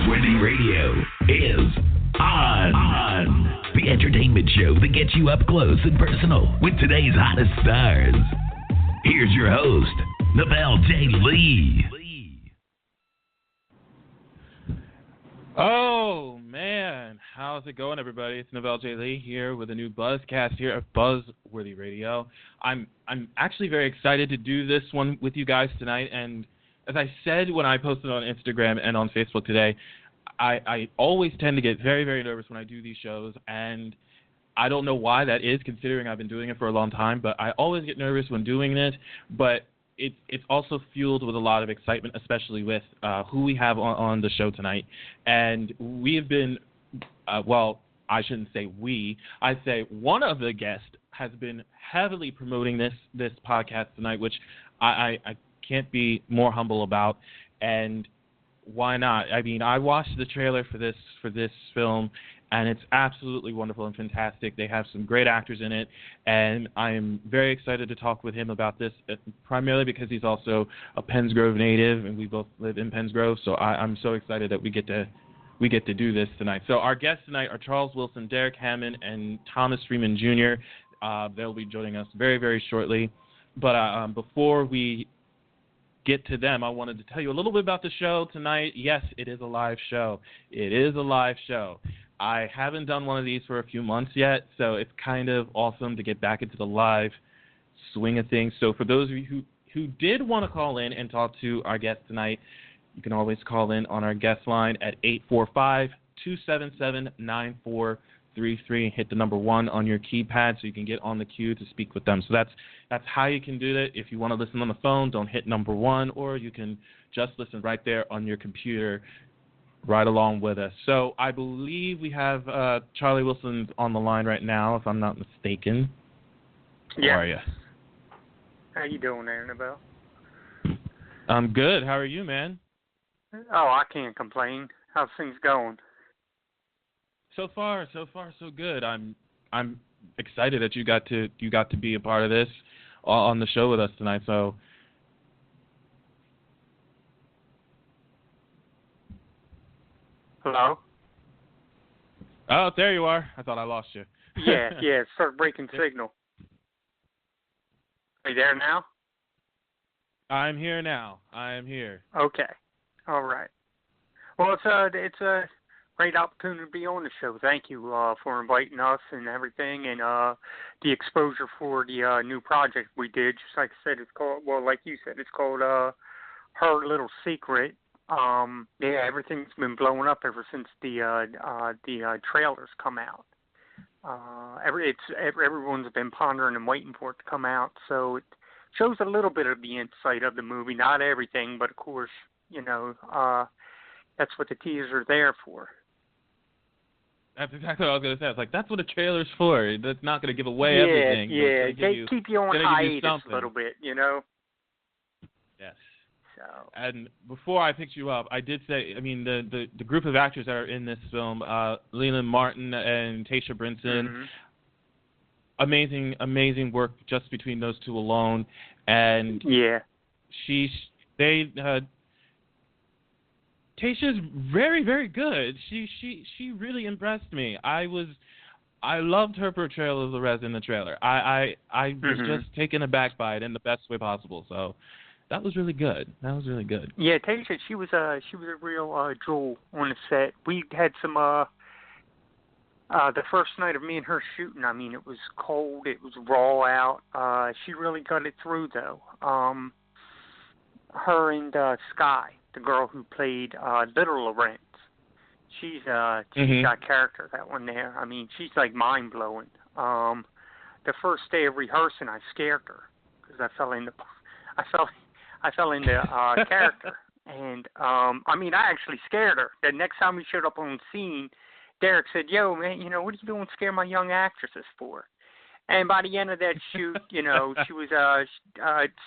Buzzworthy Radio is on. The entertainment show that gets you up close and personal with today's hottest stars. Here's your host, Novell J. Lee. Oh, man. How's it going, everybody? It's Novell J. Lee here with a new Buzzcast here at Buzzworthy Radio. I'm actually very excited to do this one with you guys tonight, and as I said when I posted on Instagram and on Facebook today, I always tend to get very, very nervous when I do these shows, and I don't know why that is, considering I've been doing it for a long time, but I always get nervous when doing it, but it's also fueled with a lot of excitement, especially with who we have on the show tonight. And we have been, well, I shouldn't say we, I'd say one of the guests has been heavily promoting this podcast tonight, which I can't be more humble about, and why not? I mean, I watched the trailer for this film, and it's absolutely wonderful and fantastic. They have some great actors in it, and I am very excited to talk with him about this, primarily because he's also a Penns Grove native, and we both live in Penns Grove, so I'm so excited that we get to do this tonight. So our guests tonight are Charles Wilson, Derrick Hammond, and Thomas Freeman Jr. They'll be joining us very, very shortly. But before we get to them, I wanted to tell you a little bit about the show tonight. Yes, it is a live show. It is a live show. I haven't done one of these for a few months yet, so it's kind of awesome to get back into the live swing of things. So for those of you who did want to call in and talk to our guest tonight, you can always call in on our guest line at 845-277-9433 and hit the number 1 on your keypad so you can get on the queue to speak with them. So that's how you can do that. If you want to listen on the phone, don't hit number 1, or you can just listen right there on your computer right along with us. So I believe we have Charlie Wilson on the line right now, if I'm not mistaken. Yeah. How are you? How you doing there, Novell? I'm good. How are you, man? Oh, I can't complain. How's things going? So far, so good. I'm excited that you got to be a part of this on the show with us tonight. So, hello? Oh, there you are. I thought I lost you. Yeah. Start breaking signal. Are you there now? I'm here now. I am here. Okay. All right. Well, it's a great opportunity to be on the show. Thank you for inviting us and everything, and the exposure for the new project we did. Just like I said, it's called, well, like you said, it's called Her Little Secret. Yeah, everything's been blowing up ever since the trailers come out. Everyone's been pondering and waiting for it to come out, so it shows a little bit of the insight of the movie. Not everything, but of course, that's what the teasers are there for. That's exactly what I was going to say. It's like, that's what a trailer's for. That's not going to give away everything. Yeah, they keep you on hiatus a little bit, Yes. So. And before I picked you up, I did say, I mean, the group of actors that are in this film, Leland Martin and Tasha Brinson, amazing work just between those two alone. And Tasha's very, very good. She really impressed me. I loved her portrayal of Lerrez in the trailer. I was just taken aback by it in the best way possible. So that was really good. Yeah, Tasha, she was a real jewel on the set. We had some the first night of me and her shooting. I mean, it was cold. It was raw out. She really got it through though. Her and Sky, the girl who played Little Lorenz. She's got character, that one there. I mean, she's like mind blowing. The first day of rehearsing, I scared her because I fell into character, and I mean, I actually scared her. The next time we showed up on scene, Derrick said, "Yo, man, what are you doing? Scare my young actresses for?" And by the end of that shoot, she was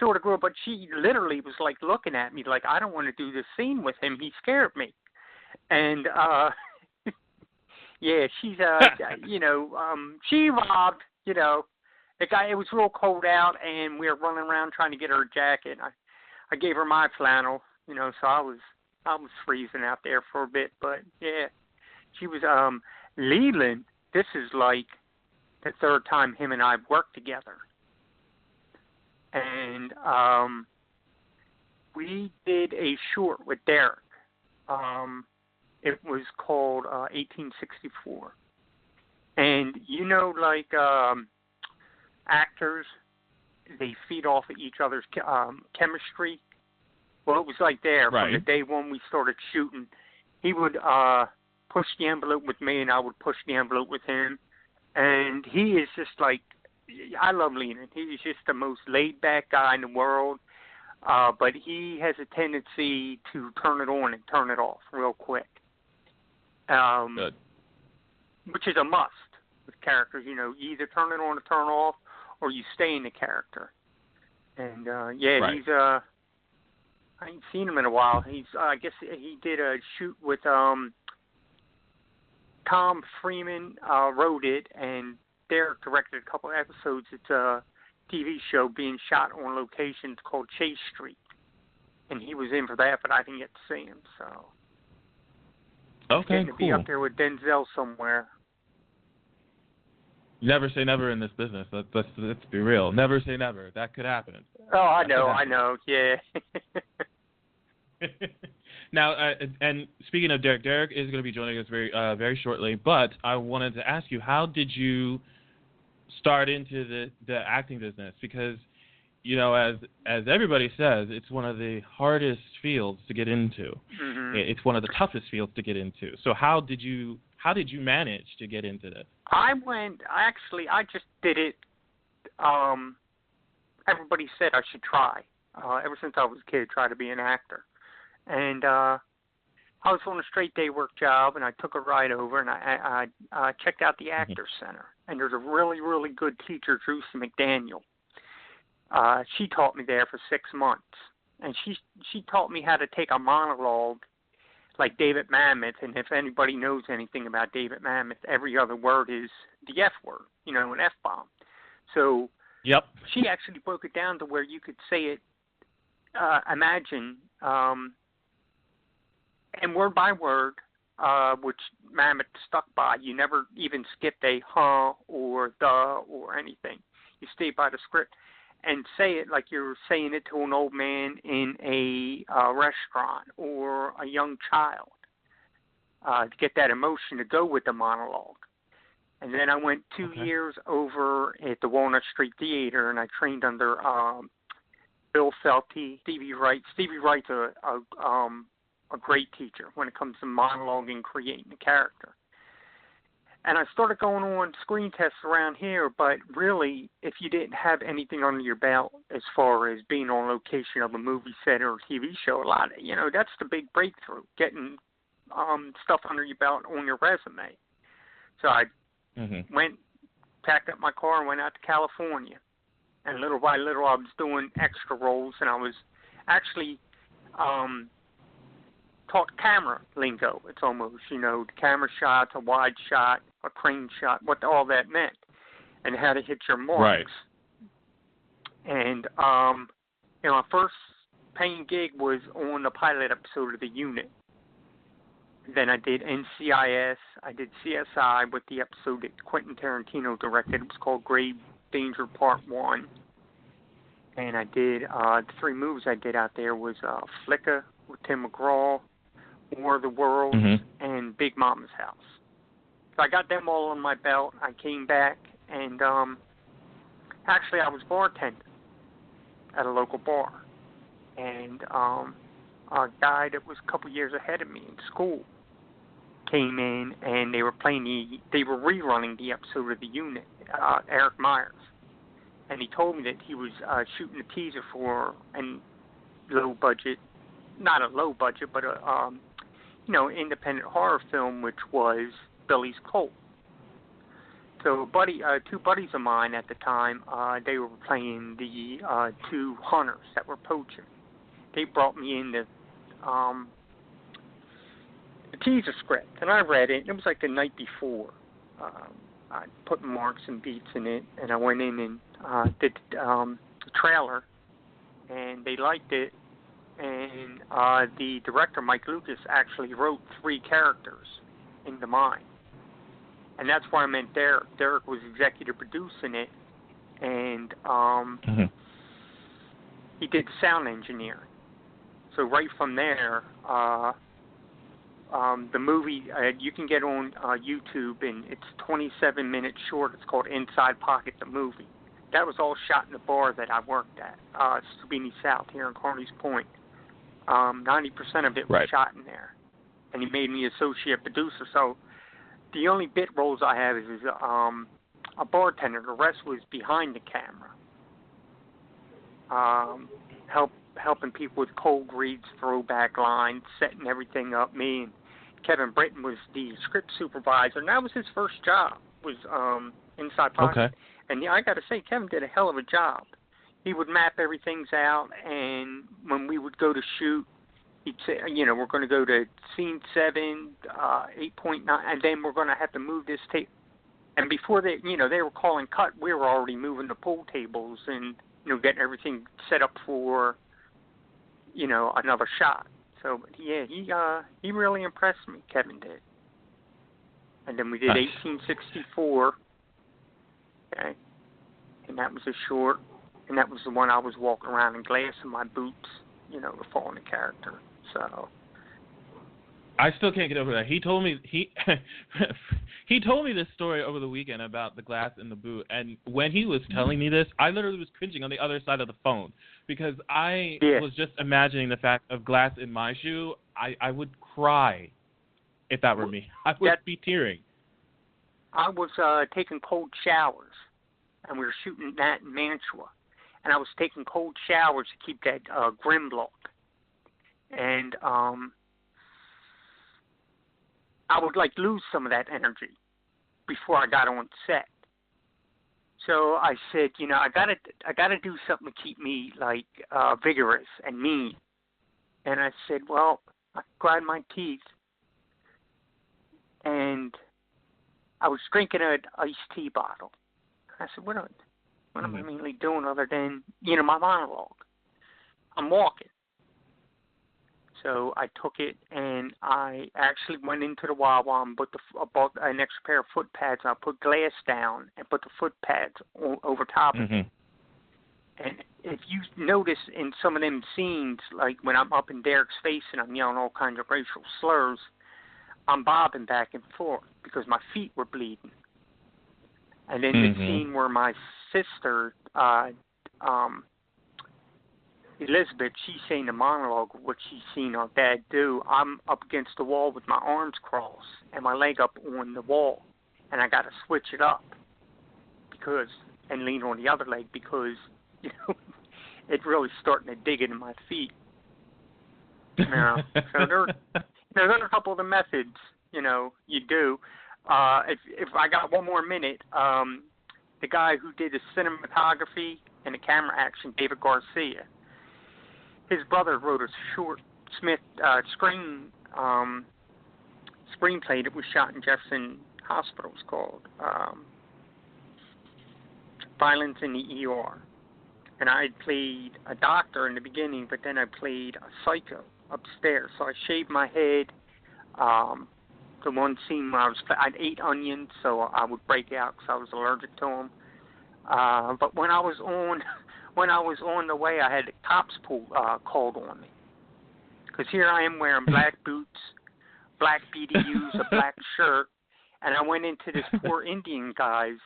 sort of girl, but she literally was like looking at me like, I don't want to do this scene with him. He scared me. And yeah, she's she robbed. It was real cold out, and we were running around trying to get her a jacket. I gave her my flannel, so I was I was freezing out there for a bit, but yeah, she was Leland. This is like the third time him and I worked together, and we did a short with Derrick. It was called 1864, and like actors, they feed off of each other's chemistry. Well, it was like there right. from the day when we started shooting. He would push the envelope with me, and I would push the envelope with him. And he is just like, I love Leland. He's just the most laid-back guy in the world. But he has a tendency to turn it on and turn it off real quick. Good. Which is a must with characters. You either turn it on or turn it off, or you stay in the character. And, right. he's... I ain't seen him in a while. I guess he did a shoot with Tom Freeman wrote it, and Derrick directed a couple episodes. It's a TV show being shot on location. It's called Chase Street, and he was in for that, but I didn't get to see him. So okay, cool. To be up there with Denzel somewhere. Never say never in this business. Let's be real. Never say never. That could happen. Oh, I know. Yeah. Now, and speaking of Derrick is going to be joining us very shortly. But I wanted to ask you, how did you start into the acting business? Because as everybody says, it's one of the hardest fields to get into. Mm-hmm. It's one of the toughest fields to get into. So how did you manage to get into this? I just did it. Everybody said I should try. Ever since I was a kid, try to be an actor. And I was on a straight day work job, and I took a ride over, and I checked out the Actors Center. And there's a really, really good teacher, Drusy McDaniel. She taught me there for 6 months. And she taught me how to take a monologue like David Mamet. And if anybody knows anything about David Mamet, every other word is the F word, an F-bomb. So yep. She actually broke it down to where you could say it, imagine, and word by word, which Mamet stuck by. You never even skipped a huh or the or anything. You stayed by the script and say it like you're saying it to an old man in a restaurant or a young child to get that emotion to go with the monologue. And then I went 2 years over at the Walnut Street Theater, and I trained under Bill Felty, Stevie Wright. Stevie Wright's a great teacher when it comes to monologuing, creating a character. And I started going on screen tests around here, but really, if you didn't have anything under your belt as far as being on location of a movie set or a TV show, that's the big breakthrough, getting stuff under your belt on your resume. So I packed up my car and went out to California. And little by little, I was doing extra roles, and I was actually taught camera lingo. It's almost, the camera shots, a wide shot, a crane shot, what all that meant, and how to hit your marks. Right. And, my first paying gig was on the pilot episode of The Unit. Then I did NCIS. I did CSI with the episode that Quentin Tarantino directed. It was called Grave Danger Part 1. And I did, the 3 movies I did out there was Flicka with Tim McGraw, War of the Worlds, and Big Mama's House. So I got them all on my belt. I came back, and actually I was bartending at a local bar. And a guy that was a couple years ahead of me in school came in, and they were rerunning the episode of The Unit, Eric Myers. And he told me that he was shooting a teaser for a low budget, not a low budget, but a independent horror film, which was Billy's Colt. So two buddies of mine at the time, they were playing the 2 hunters that were poaching. They brought me in the teaser script, and I read it. It was like the night before. I put marks and beats in it, and I went in and did the trailer, and they liked it. and the director, Mike Lucas, actually wrote 3 characters in the mine. And that's why I meant Derrick. Derrick was executive producing it, and he did the sound engineering. So right from there, the movie, you can get on YouTube, and it's 27 minutes short. It's called Inside Pocket, the movie. That was all shot in the bar that I worked at, Stubini South here in Carney's Point. 90% of it was shot in there. And he made me associate producer. So the only bit roles I have is a bartender. The rest was behind the camera. Helping people with cold reads, throwback lines, setting everything up. Me and Kevin Britton was the script supervisor, and that was his first job, was Inside Pocket. Okay. And I got to say, Kevin did a hell of a job. He would map everything out, and when we would go to shoot, he'd say, we're going to go to scene 7, 8.9, and then we're going to have to move this tape. And before they were calling cut, we were already moving the pool tables and, getting everything set up for, another shot. So, yeah, he really impressed me, Kevin did. And then we did 1864, okay, and that was a short, and that was the one I was walking around in glass in my boots, to fall in the character. So I still can't get over that. He told me he told me this story over the weekend about the glass in the boot, and when he was telling me this, I literally was cringing on the other side of the phone because I was just imagining the fact of glass in my shoe. I would cry if that were me. I would be tearing. I was taking cold showers, and we were shooting that in Mantua, and I was taking cold showers to keep that grim look. And I would lose some of that energy before I got on set. So I said, I gotta do something to keep me vigorous and mean. And I said, well, I grind my teeth, and I was drinking an iced tea bottle. I said, what am I mainly doing other than my monologue? I'm walking. So I took it, and I actually went into the Wawa and bought an extra pair of foot pads. I put glass down and put the foot pads over top of it. And if you notice in some of them scenes, like when I'm up in Derrick's face and I'm yelling all kinds of racial slurs, I'm bobbing back and forth because my feet were bleeding. And then the scene where my sister, Elizabeth, she's saying the monologue of what she's seen her dad do. I'm up against the wall with my arms crossed and my leg up on the wall, and I got to switch it up and lean on the other leg because it's really starting to dig into my feet. So there are a couple of the methods you do. If I got one more minute, the guy who did the cinematography and the camera action, David Garcia. His brother wrote a short screenplay that was shot in Jefferson Hospital. It's called Violence in the ER. And I played a doctor in the beginning, but then I played a psycho upstairs. So I shaved my head. The one scene where I'd ate onions, so I would break out because I was allergic to them. But when I was on the way, I had the cops called on me. Because here I am wearing black boots, black BDUs, a black shirt, and I went into this poor Indian guy's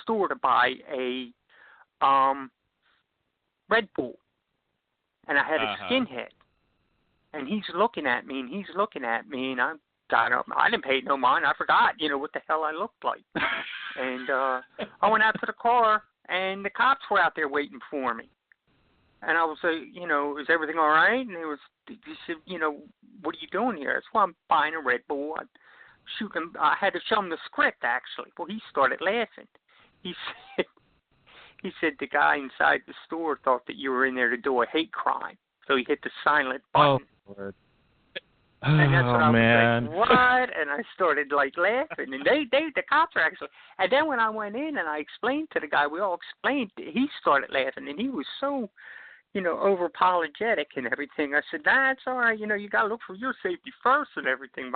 store to buy a Red Bull. And I had a skinhead. And he's looking at me, and I got up. I didn't pay no mind. I forgot, what the hell I looked like. And I went out to the car, and the cops were out there waiting for me. And I was like, is everything all right? And he said, what are you doing here? I said, well, I'm buying a Red Bull. I had to show him the script, actually. Well, he started laughing. He said the guy inside the store thought that you were in there to do a hate crime. So he hit the silent button. Oh, Lord. And that's what I man. was like, what? And I started laughing, and the cops are actually. And then when I went in and I explained to the guy, we all explained, he started laughing, and he was so, over apologetic and everything. I said, that's all right. You got to look for your safety first and everything.